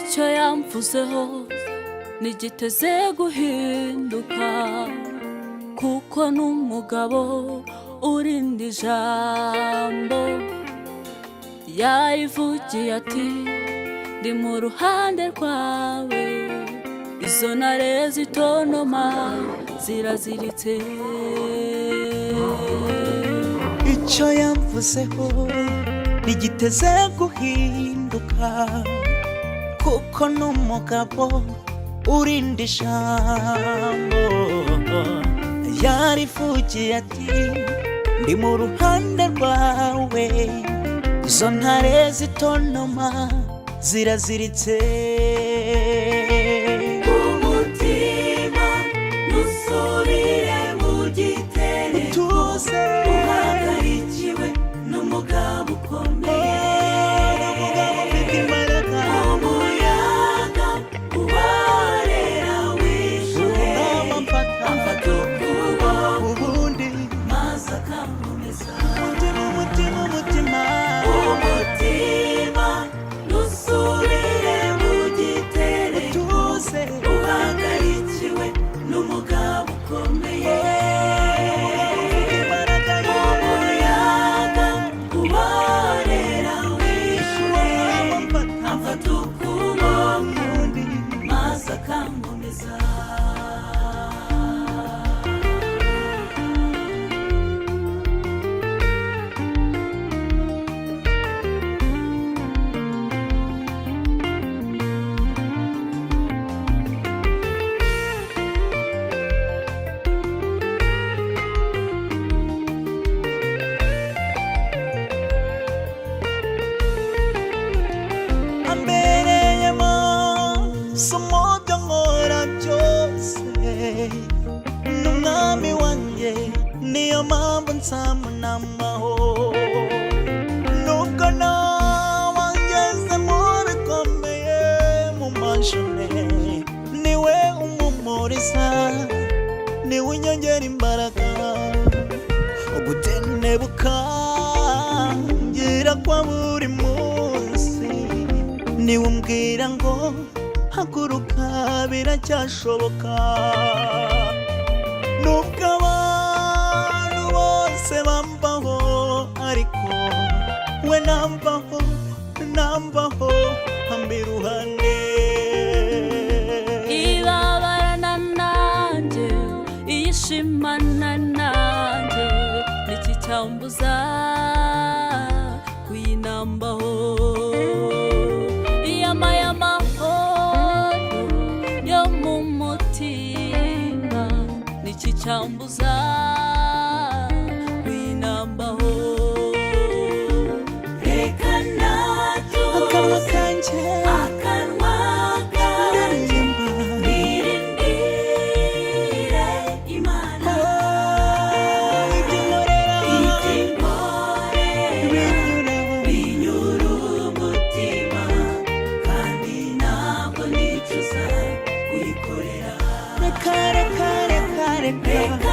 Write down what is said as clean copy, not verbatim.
icyo yamvuzeho nigiteze guhinduka, kuko n'umugabo urindi jambo yarivugiye ati ndi mu ruhande rwawe, izo ntare zitonoma ziraziritse. icyo yamvuzeho nigiteze guhinduka, kuko n'umugabo urindi jambo yarivugiye ati ndi mu ruhande rwawe, izo ntare zitonoma ziraziritse. Umutima nusubire mu gitereko, uhagarikiwe n'umugabo ukomeye, umuyaga ubarera wishuhe, amfata ukuboko maze akankomeza. Umutima nusubire mu gitereko, uhagarikiwe n'umugabo ukomeye, umuyaga ubarera wishuhe, amfata ukuboko maze akankomeza. ambereyemo somo byo nkora byose, n'umwami wanjye niyo mpamvu nsamunamaho, nubwo nawe ngeze mu bikomeye mu majone, niwe umpumuriza, niwe unyongera imbaraga, ubutene bukangira kwa buri munsi, niwe umbwira ngo haguruka biracyashoboka. Nubwo abantu bose bambaho, ariko we nambaho hamba iruhande. Ibabarana nanjye, iyishimana nanjye, niki cyambuza kuyinambaho. Iyamaye amahoro yo mu mutima, niki cyambuza kuyinambaho. Reka akanwa kanje birindire Imana, binyura umutima, kandi ntabwo nicuza kuyikorera. reka Reka